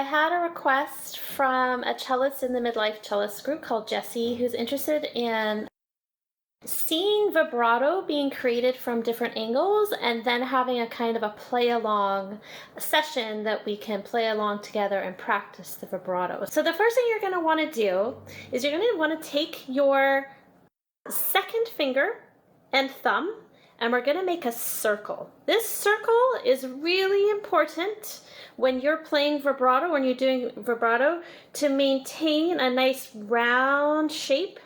had a request from a cellist in the midlife cellist group called Jessie, who's interested in seeing vibrato being created from different angles and then having a kind of a play along session that we can play along together and practice the vibrato. So the first thing you're going to want to do is you're going to want to take your second finger and thumb, and we're going to make a circle. This circle is really important when you're playing vibrato, when you're doing vibrato, to maintain a nice round shape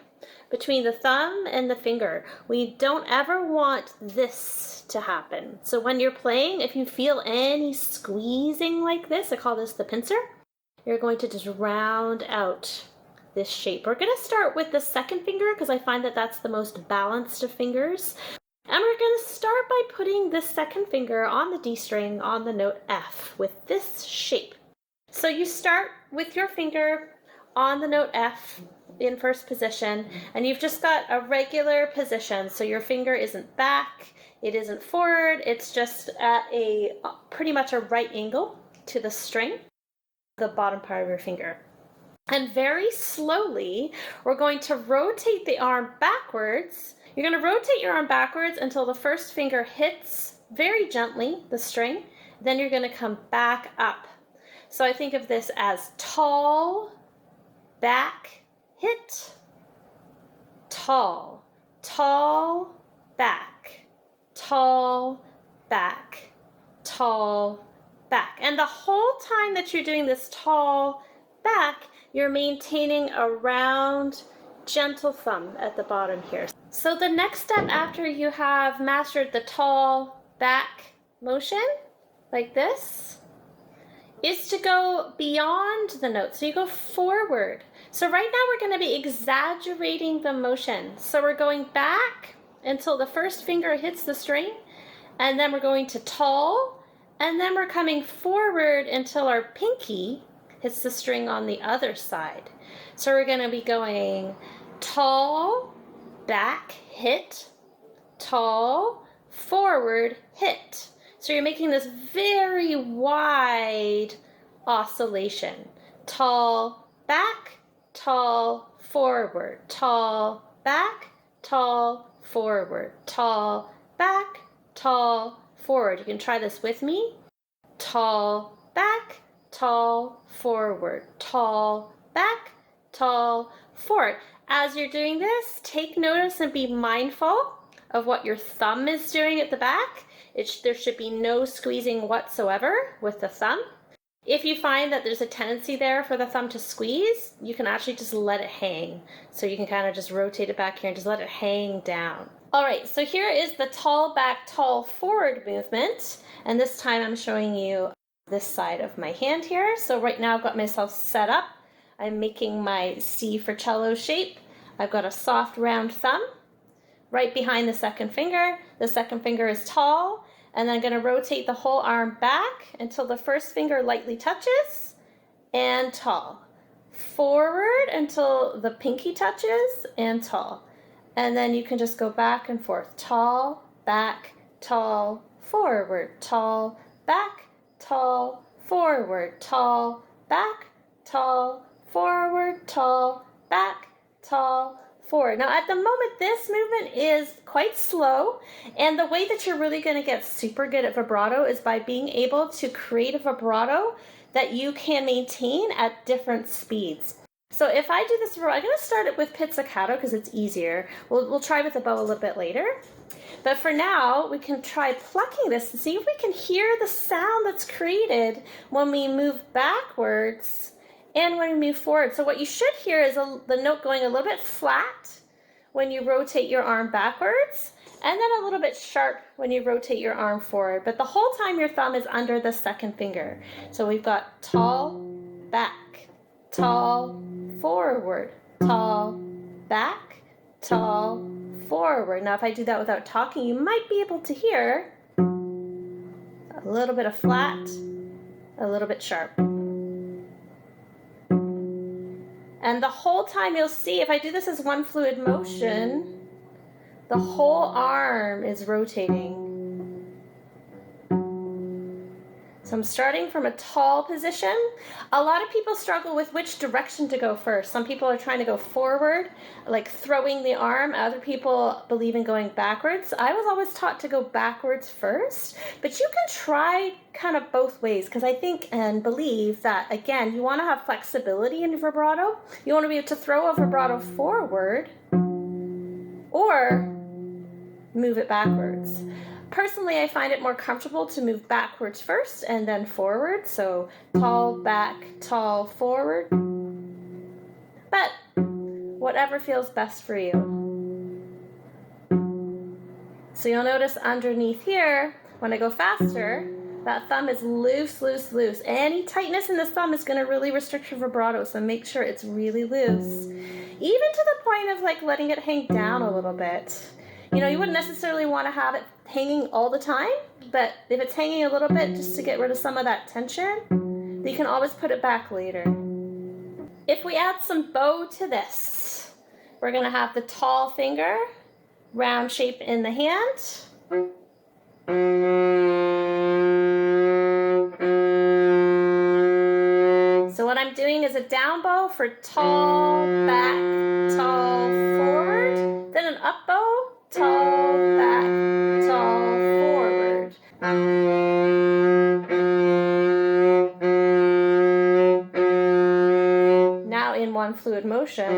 between the thumb and the finger. We don't ever want this to happen. So when you're playing, if you feel any squeezing like this, I call this the pincer, you're going to just round out this shape. We're going to start with the second finger because I find that that's the most balanced of fingers. And we're going to start by putting the second finger on the D string on the note F with this shape. So you start with your finger on the note F in first position, and you've just got a regular position. So your finger isn't back, it isn't forward, it's just at a pretty much a right angle to the string, the bottom part of your finger. And very slowly, we're going to rotate the arm backwards. You're going to rotate your arm backwards until the first finger hits very gently the string. Then you're going to come back up. So I think of this as tall, back, hit, tall, tall, back, tall, back, tall, back. And the whole time that you're doing this tall back, you're maintaining a round, gentle thumb at the bottom here. So the next step after you have mastered the tall back motion, like this, is to go beyond the note. So you go forward. So right now we're going to be exaggerating the motion. So we're going back until the first finger hits the string, and then we're going to tall, and then we're coming forward until our pinky hits the string on the other side. So we're going to be going tall, back, hit, tall, forward, hit. So you're making this very wide oscillation. Tall, back, tall, forward, tall, back, tall, forward, tall, back, tall, forward. You can try this with me. Tall, back, tall, forward, tall, back, tall, forward. As you're doing this, take notice and be mindful of what your thumb is doing at the back. There should be no squeezing whatsoever with the thumb. If you find that there's a tendency there for the thumb to squeeze, you can actually just let it hang. So you can kind of just rotate it back here and just let it hang down. All right, so here is the tall back, tall forward movement. And this time I'm showing you this side of my hand here. So right now I've got myself set up. I'm making my C for cello shape. I've got a soft round thumb right behind the second finger. The second finger is tall, and then I'm going to rotate the whole arm back until the first finger lightly touches, and tall. Forward until the pinky touches, and tall. And then you can just go back and forth. Tall, back, tall, forward, tall, back, tall, forward, tall, back, tall, forward, tall, back, tall, forward. Now at the moment this movement is quite slow, and the way that you're really going to get super good at vibrato is by being able to create a vibrato that you can maintain at different speeds. So if I do this, I'm going to start it with pizzicato because it's easier. We'll try with the bow a little bit later. But for now, we can try plucking this to see if we can hear the sound that's created when we move backwards and when we move forward. So what you should hear is the note going a little bit flat when you rotate your arm backwards, and then a little bit sharp when you rotate your arm forward. But the whole time your thumb is under the second finger. So we've got tall, back, tall, forward, tall, back, tall, forward. Now if I do that without talking, you might be able to hear a little bit of flat, a little bit sharp. And the whole time you'll see, if I do this as one fluid motion, the whole arm is rotating. So So I'm starting from a tall position. A lot of people struggle with which direction to go first. Some people are trying to go forward, like throwing the arm. Other people believe in going backwards. I was always taught to go backwards first, but you can try kind of both ways, because I think and believe that, again, you want to have flexibility in vibrato. You want to be able to throw a vibrato forward or move it backwards. Personally, I find it more comfortable to move backwards first and then forward. So tall, back, tall, forward. But whatever feels best for you. So you'll notice underneath here, when I go faster, that thumb is loose, loose, loose. Any tightness in the thumb is going to really restrict your vibrato, so make sure it's really loose. Even to the point of like letting it hang down a little bit. You know, you wouldn't necessarily want to have it hanging all the time, but if it's hanging a little bit just to get rid of some of that tension, you can always put it back later. If we add some bow to this, we're going to have the tall finger, round shape in the hand. So what I'm doing is a down bow for tall, back, tall, forward, then an up bow, tall, back, tall, forward. Now in one fluid motion.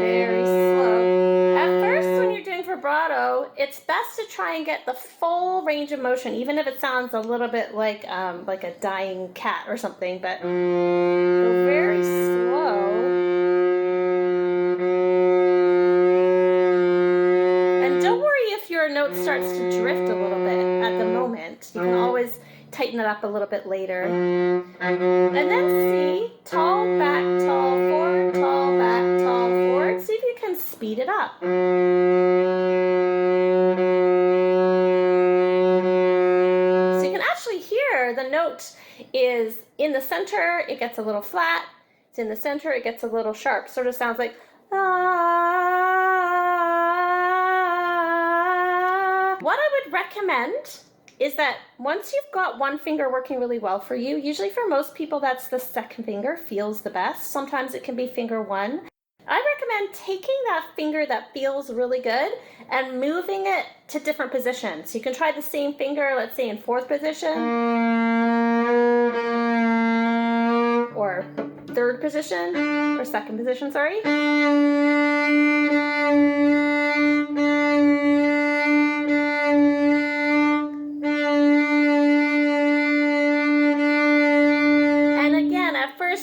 Very slow. At first, when you're doing vibrato, it's best to try and get the full range of motion, even if it sounds a little bit like a dying cat or something, but go very slow. Your note starts to drift a little bit at the moment. You can always tighten it up a little bit later. And then see, tall, back, tall, forward, tall, back, tall, forward. See if you can speed it up. So you can actually hear the note is in the center, it gets a little flat. It's in the center, it gets a little sharp. Sort of sounds like What I would recommend is that once you've got one finger working really well for you, usually for most people that's the second finger feels the best. Sometimes it can be finger one. I recommend taking that finger that feels really good and moving it to different positions. You can try the same finger, let's say in fourth position, or third position, or second position, sorry.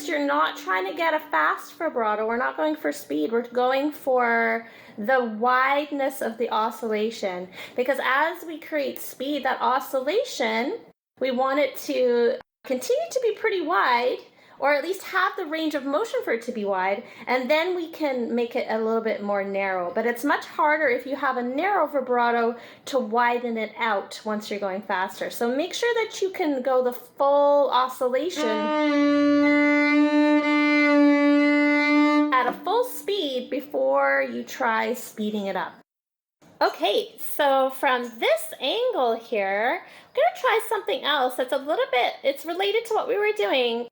You're not trying to get a fast vibrato. We're not going for speed. We're going for the wideness of the oscillation. Because as we create speed, that oscillation, we want it to continue to be pretty wide, or at least have the range of motion for it to be wide, and then we can make it a little bit more narrow. But it's much harder if you have a narrow vibrato to widen it out once you're going faster. So make sure that you can go the full oscillation at a full speed before you try speeding it up. Okay, so from this angle here, I'm going to try something else that's a little bit, it's related to what we were doing.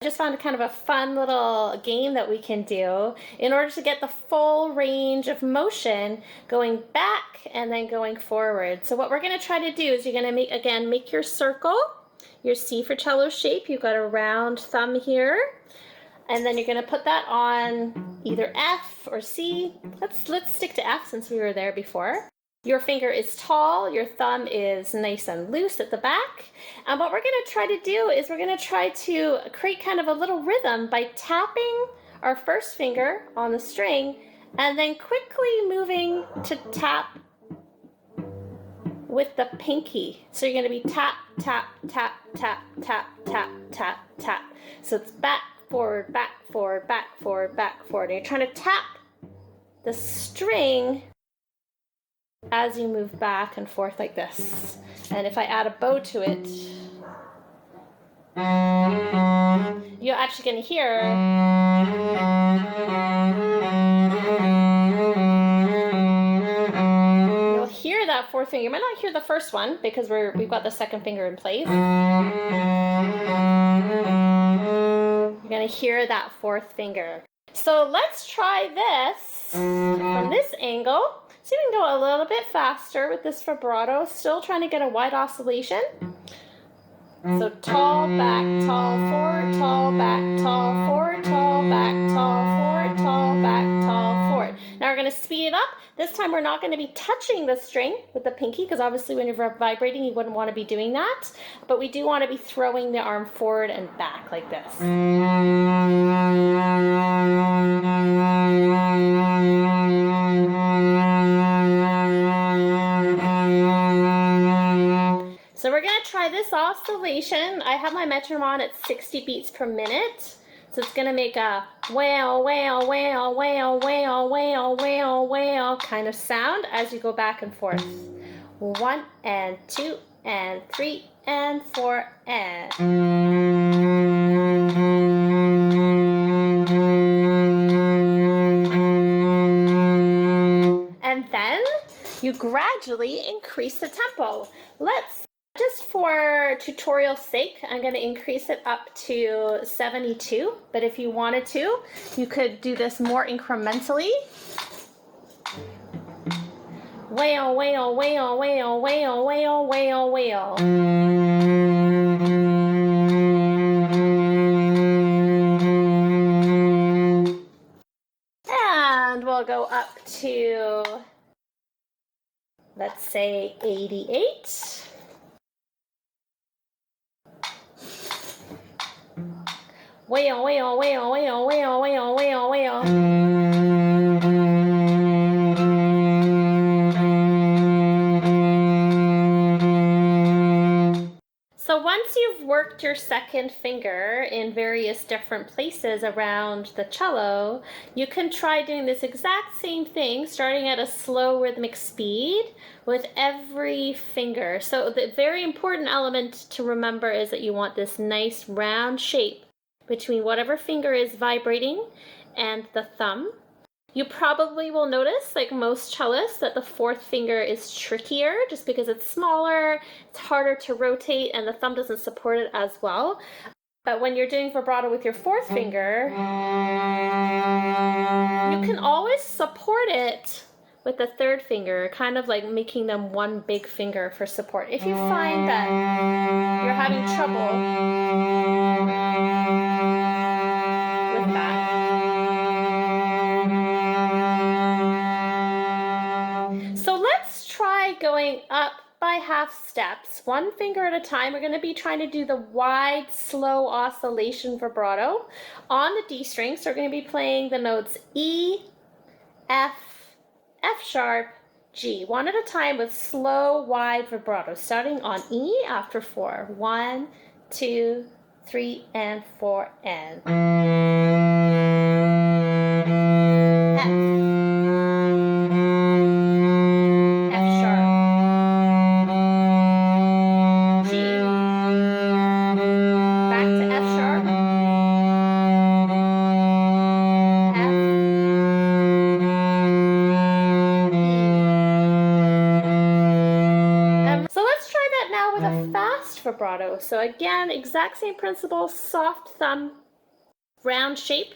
I just found kind of a fun little game that we can do in order to get the full range of motion going back and then going forward. So what we're going to try to do is you're going to make your circle, your C for cello shape. You've got a round thumb here, and then you're going to put that on either F or C. Let's stick to F since we were there before. Your finger is tall, your thumb is nice and loose at the back. And what we're going to try to do is we're going to try to create kind of a little rhythm by tapping our first finger on the string and then quickly moving to tap with the pinky. So you're going to be tap, tap, tap, tap, tap, tap, tap, tap. So it's back, forward, back, forward, back, forward, back, forward. And you're trying to tap the string as you move back and forth like this. And if I add a bow to it, you're actually going to hear that fourth finger. You might not hear the first one because we've got the second finger in place. You're gonna hear that fourth finger. So let's try this from this angle. So you can go a little bit faster with this vibrato, still trying to get a wide oscillation. So tall, back, tall, forward, tall, back, tall, forward, tall, back, tall, forward, tall, back, tall, forward. Now we're going to speed it up. This time we're not going to be touching the string with the pinky because obviously when you're vibrating you wouldn't want to be doing that. But we do want to be throwing the arm forward and back like this. So we're going to try this oscillation. I have my metronome on at 60 beats per minute. So it's going to make a wail, wail, wail, wail, wail, wail, wail, wail kind of sound as you go back and forth. 1 and 2 and 3 and 4 and... And then you gradually increase the tempo. Just for tutorial's sake, I'm going to increase it up to 72, but if you wanted to, you could do this more incrementally. Wail, wail, wail, wail, wail, wail, wail, wail. And we'll go up to, let's say, 88. Wail, wail, wail, wail, wail, wail, wail, wail. So once you've worked your second finger in various different places around the cello, you can try doing this exact same thing, starting at a slow rhythmic speed with every finger. So the very important element to remember is that you want this nice round shape between whatever finger is vibrating and the thumb. You probably will notice, like most cellists, that the fourth finger is trickier just because it's smaller, it's harder to rotate, and the thumb doesn't support it as well. But when you're doing vibrato with your fourth finger, you can always support it with the third finger, kind of like making them one big finger for support. If you find that you're having trouble with that. So let's try going up by half steps, one finger at a time. We're going to be trying to do the wide, slow oscillation vibrato on the D string. So we're going to be playing the notes E, F, F sharp, G, one at a time with slow, wide vibrato, starting on E after 4. 1, 2, 3, and 4, and F, F sharp, G, back to F sharp, F, so let's try that now with a fast vibrato. So again, exact same principle, soft thumb, round shape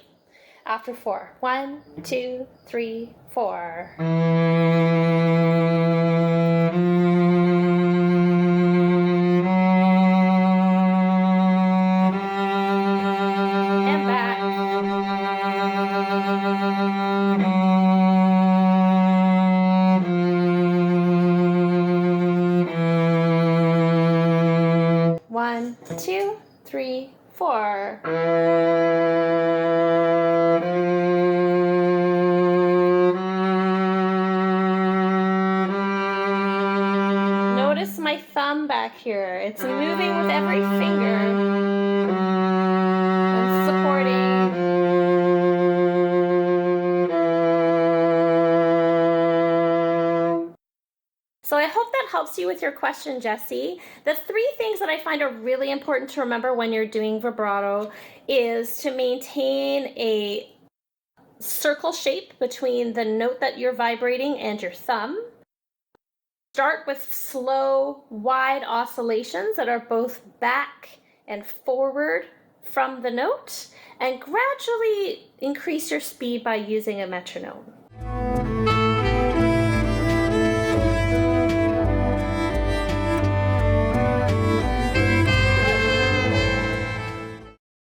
after 4. 1, 2, 3, 4. And back. One, 2, 3, 4. Notice my thumb back here. It's moving with every finger and supporting. So I hope that helps you with your question, Jessie. The 3 things that I find are really important to remember when you're doing vibrato is to maintain a circle shape between the note that you're vibrating and your thumb. Start with slow, wide oscillations that are both back and forward from the note, and gradually increase your speed by using a metronome.